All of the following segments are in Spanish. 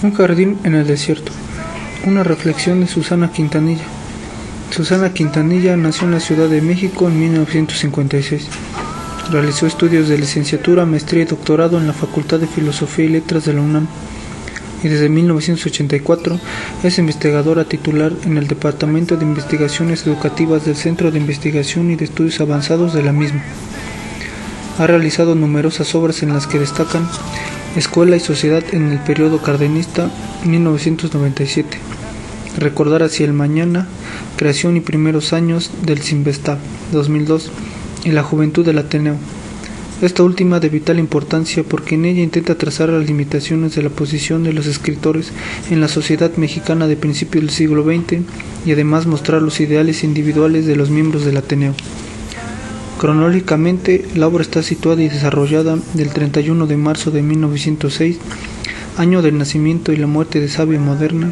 Un jardín en el desierto. Una reflexión de Susana Quintanilla. Susana Quintanilla nació en la Ciudad de México en 1956. Realizó estudios de licenciatura, maestría y doctorado en la Facultad de Filosofía y Letras de la UNAM. Y desde 1984 es investigadora titular en el Departamento de Investigaciones Educativas del Centro de Investigación y de Estudios Avanzados de la misma. Ha realizado numerosas obras en las que destacan Escuela y Sociedad en el Periodo Cardenista, 1997, Recordar hacia el Mañana, Creación y Primeros Años del Cinvestav, 2002, y La Juventud del Ateneo. Esta última de vital importancia porque en ella intenta trazar las limitaciones de la posición de los escritores en la sociedad mexicana de principios del siglo XX y además mostrar los ideales individuales de los miembros del Ateneo. Cronológicamente, la obra está situada y desarrollada del 31 de marzo de 1906, año del nacimiento y la muerte de Sabio Moderna,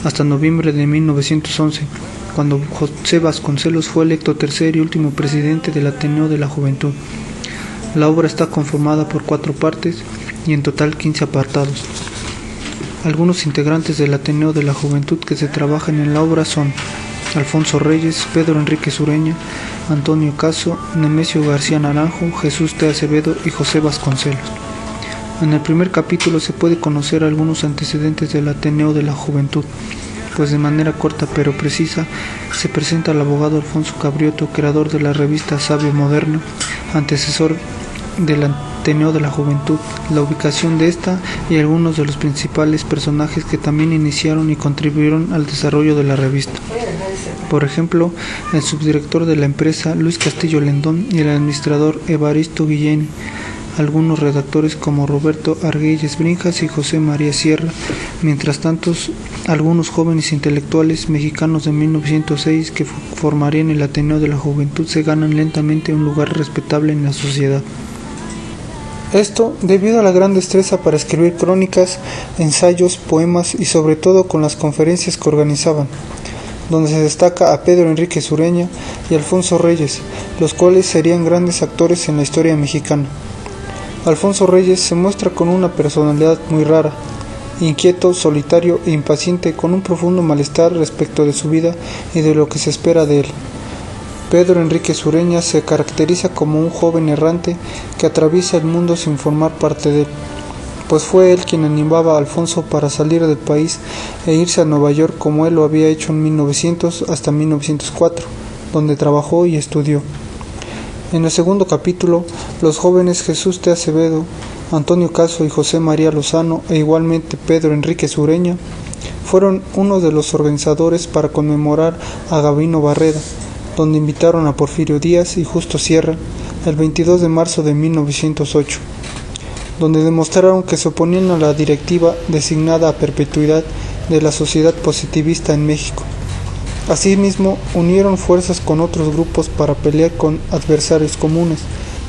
hasta noviembre de 1911, cuando José Vasconcelos fue electo tercer y último presidente del Ateneo de la Juventud. La obra está conformada por 4 partes y en total 15 apartados. Algunos integrantes del Ateneo de la Juventud que se trabajan en la obra son Alfonso Reyes, Pedro Enrique Sureña, Antonio Caso, Nemesio García Naranjo, Jesús T. Acevedo y José Vasconcelos. En el primer capítulo se puede conocer algunos antecedentes del Ateneo de la Juventud, pues de manera corta pero precisa se presenta al abogado Alfonso Cabrioto, creador de la revista Sabio Moderna, antecesor del Ateneo de la Juventud, la ubicación de esta y algunos de los principales personajes que también iniciaron y contribuyeron al desarrollo de la revista. Por ejemplo, el subdirector de la empresa, Luis Castillo Lendón, y el administrador Evaristo Guillén, algunos redactores como Roberto Argüelles Brinjas y José María Sierra, mientras tanto algunos jóvenes intelectuales mexicanos de 1906 que formarían el Ateneo de la Juventud se ganan lentamente un lugar respetable en la sociedad. Esto debido a la gran destreza para escribir crónicas, ensayos, poemas y sobre todo con las conferencias que organizaban, donde se destaca a Pedro Enrique Sureña y Alfonso Reyes, los cuales serían grandes actores en la historia mexicana. Alfonso Reyes se muestra con una personalidad muy rara, inquieto, solitario e impaciente, con un profundo malestar respecto de su vida y de lo que se espera de él. Pedro Enrique Sureña se caracteriza como un joven errante que atraviesa el mundo sin formar parte de él, pues fue él quien animaba a Alfonso para salir del país e irse a Nueva York como él lo había hecho en 1900 hasta 1904, donde trabajó y estudió. En el segundo capítulo, los jóvenes Jesús T. Acevedo, Antonio Caso y José María Lozano e igualmente Pedro Enrique Sureña fueron uno de los organizadores para conmemorar a Gabino Barreda, donde invitaron a Porfirio Díaz y Justo Sierra el 22 de marzo de 1908, donde demostraron que se oponían a la directiva designada a perpetuidad de la sociedad positivista en México. Asimismo, unieron fuerzas con otros grupos para pelear con adversarios comunes,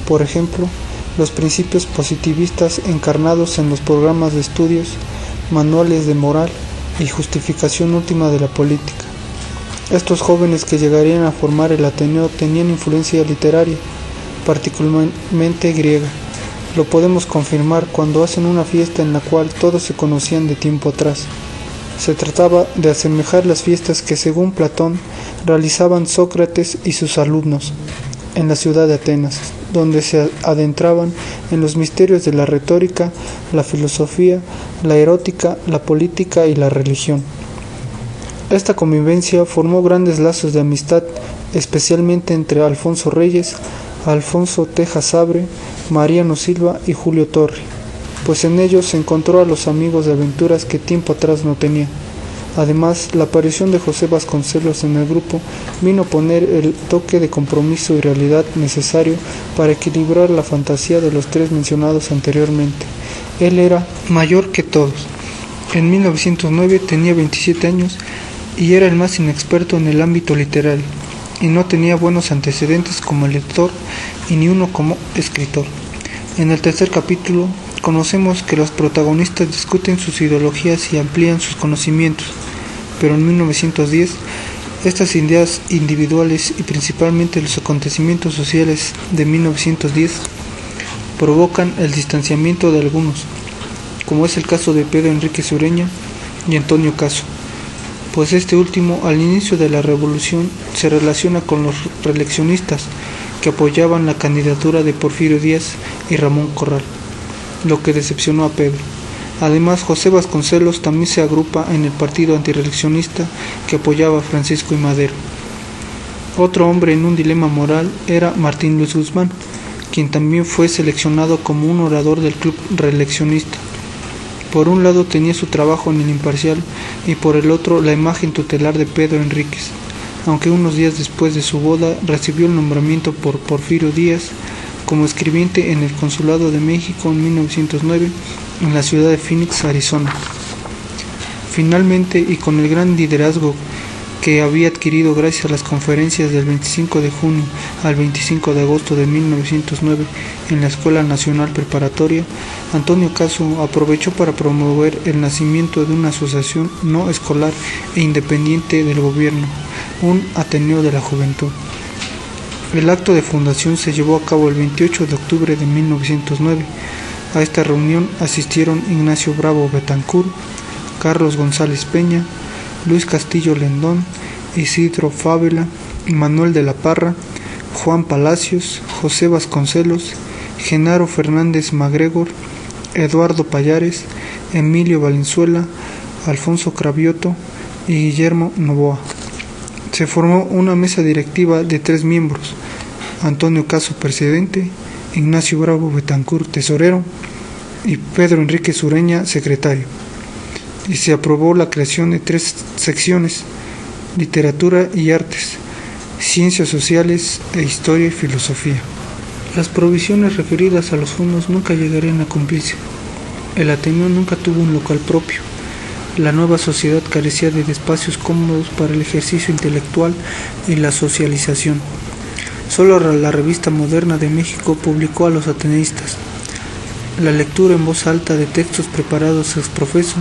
por ejemplo, los principios positivistas encarnados en los programas de estudios, manuales de moral y justificación última de la política. Estos jóvenes que llegarían a formar el Ateneo tenían influencia literaria, particularmente griega. Lo podemos confirmar cuando hacen una fiesta en la cual todos se conocían de tiempo atrás. Se trataba de asemejar las fiestas que, según Platón, realizaban Sócrates y sus alumnos en la ciudad de Atenas, donde se adentraban en los misterios de la retórica, la filosofía, la erótica, la política y la religión. Esta convivencia formó grandes lazos de amistad, especialmente entre Alfonso Reyes, Alfonso Tejas Sabre, Mariano Silva y Julio Torri, pues en ellos se encontró a los amigos de aventuras que tiempo atrás no tenía. Además, la aparición de José Vasconcelos en el grupo vino a poner el toque de compromiso y realidad necesario para equilibrar la fantasía de los 3 mencionados anteriormente. Él era mayor que todos. En 1909 tenía 27 años y era el más inexperto en el ámbito literario, y no tenía buenos antecedentes como lector y ni uno como escritor. En el tercer capítulo conocemos que los protagonistas discuten sus ideologías y amplían sus conocimientos, pero en 1910 estas ideas individuales y principalmente los acontecimientos sociales de 1910 provocan el distanciamiento de algunos, como es el caso de Pedro Enrique Sureña y Antonio Caso, pues este último al inicio de la revolución se relaciona con los reeleccionistas que apoyaban la candidatura de Porfirio Díaz y Ramón Corral, lo que decepcionó a Pedro. Además, José Vasconcelos también se agrupa en el partido antirreeleccionista que apoyaba a Francisco I. Madero. Otro hombre en un dilema moral era Martín Luis Guzmán, quien también fue seleccionado como un orador del club reeleccionista. Por un lado tenía su trabajo en El Imparcial y por el otro la imagen tutelar de Pedro Enríquez, aunque unos días después de su boda recibió el nombramiento por Porfirio Díaz como escribiente en el Consulado de México en 1909 en la ciudad de Phoenix, Arizona. Finalmente, y con el gran liderazgo que había adquirido gracias a las conferencias del 25 de junio al 25 de agosto de 1909 en la Escuela Nacional Preparatoria, Antonio Caso aprovechó para promover el nacimiento de una asociación no escolar e independiente del gobierno, un Ateneo de la Juventud. El acto de fundación se llevó a cabo el 28 de octubre de 1909. A esta reunión asistieron Ignacio Bravo Betancourt, Carlos González Peña, Luis Castillo Lendón, Isidro Fávela, Manuel de la Parra, Juan Palacios, José Vasconcelos, Genaro Fernández Magregor, Eduardo Payares, Emilio Valenzuela, Alfonso Cravioto y Guillermo Novoa. Se formó una mesa directiva de 3 miembros: Antonio Caso presidente, Ignacio Bravo Betancourt tesorero y Pedro Enrique Sureña secretario. Y se aprobó la creación de 3 secciones: literatura y artes, ciencias sociales e historia y filosofía. Las provisiones referidas a los fondos nunca llegarían a cumplirse. El Ateneo nunca tuvo un local propio. La nueva sociedad carecía de espacios cómodos para el ejercicio intelectual y la socialización. Solo la revista Moderna de México publicó a los ateneístas. La lectura en voz alta de textos preparados ex profeso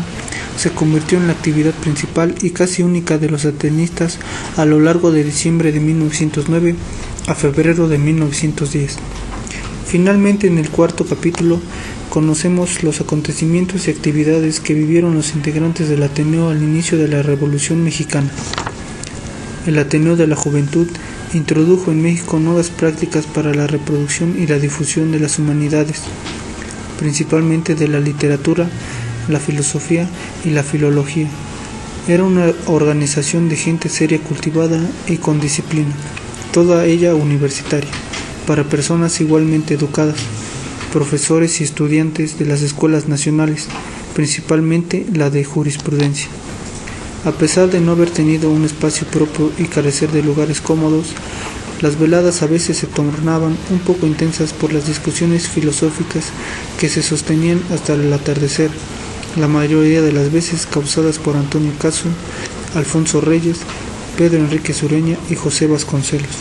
se convirtió en la actividad principal y casi única de los ateneístas a lo largo de diciembre de 1909 a febrero de 1910. Finalmente, en el 4º capítulo, conocemos los acontecimientos y actividades que vivieron los integrantes del Ateneo al inicio de la Revolución Mexicana. El Ateneo de la Juventud introdujo en México nuevas prácticas para la reproducción y la difusión de las humanidades, principalmente de la literatura, la filosofía y la filología. Era una organización de gente seria, cultivada y con disciplina, toda ella universitaria, para personas igualmente educadas, profesores y estudiantes de las escuelas nacionales, principalmente la de jurisprudencia. A pesar de no haber tenido un espacio propio y carecer de lugares cómodos, las veladas a veces se tornaban un poco intensas por las discusiones filosóficas que se sostenían hasta el atardecer, la mayoría de las veces causadas por Antonio Caso, Alfonso Reyes, Pedro Enrique Sureña y José Vasconcelos.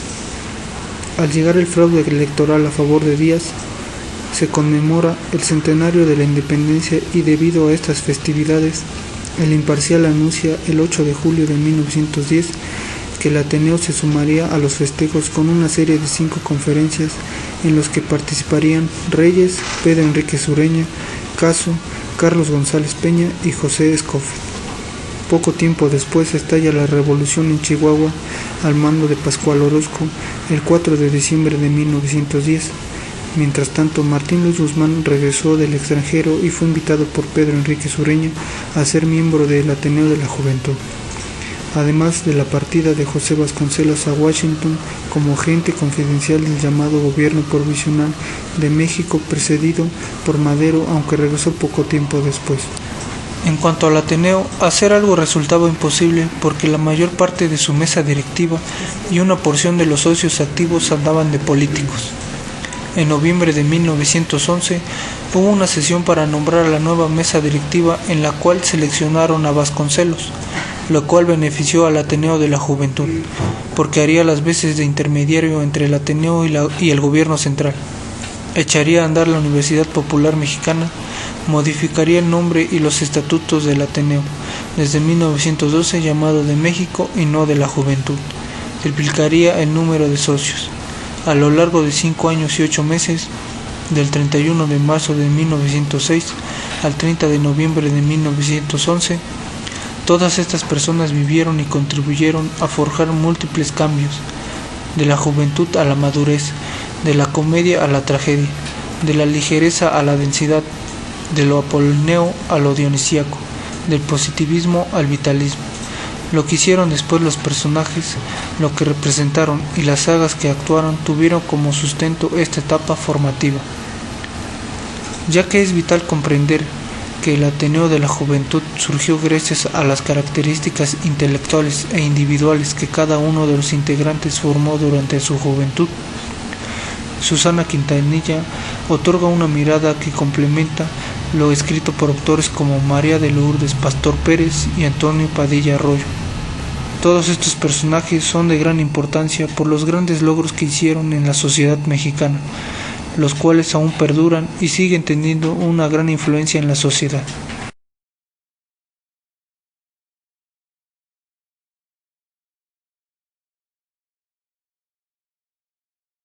Al llegar el fraude electoral a favor de Díaz, se conmemora el centenario de la independencia y debido a estas festividades, El Imparcial anuncia el 8 de julio de 1910 que el Ateneo se sumaría a los festejos con una serie de 5 conferencias en los que participarían Reyes, Pedro Enrique Sureña, Caso, Carlos González Peña y José Escofiet. Poco tiempo después estalla la revolución en Chihuahua al mando de Pascual Orozco el 4 de diciembre de 1910. Mientras tanto, Martín Luis Guzmán regresó del extranjero y fue invitado por Pedro Enrique Sureña a ser miembro del Ateneo de la Juventud, además de la partida de José Vasconcelos a Washington como agente confidencial del llamado Gobierno Provisional de México, precedido por Madero, aunque regresó poco tiempo después. En cuanto al Ateneo, hacer algo resultaba imposible porque la mayor parte de su mesa directiva y una porción de los socios activos andaban de políticos. En noviembre de 1911 hubo una sesión para nombrar a la nueva mesa directiva en la cual seleccionaron a Vasconcelos, lo cual benefició al Ateneo de la Juventud, porque haría las veces de intermediario entre el Ateneo y el gobierno central. Echaría a andar la Universidad Popular Mexicana, modificaría el nombre y los estatutos del Ateneo, desde 1912 llamado de México y no de la Juventud, triplicaría el número de socios. A lo largo de 5 años y 8 meses, del 31 de marzo de 1906 al 30 de noviembre de 1911, todas estas personas vivieron y contribuyeron a forjar múltiples cambios, de la juventud a la madurez, de la comedia a la tragedia, de la ligereza a la densidad, de lo apolíneo a lo dionisíaco, del positivismo al vitalismo. Lo que hicieron después los personajes, lo que representaron y las sagas que actuaron tuvieron como sustento esta etapa formativa. Ya que es vital comprender que el Ateneo de la Juventud surgió gracias a las características intelectuales e individuales que cada uno de los integrantes formó durante su juventud, Susana Quintanilla otorga una mirada que complementa lo escrito por autores como María de Lourdes Pastor Pérez y Antonio Padilla Arroyo. Todos estos personajes son de gran importancia por los grandes logros que hicieron en la sociedad mexicana, los cuales aún perduran y siguen teniendo una gran influencia en la sociedad.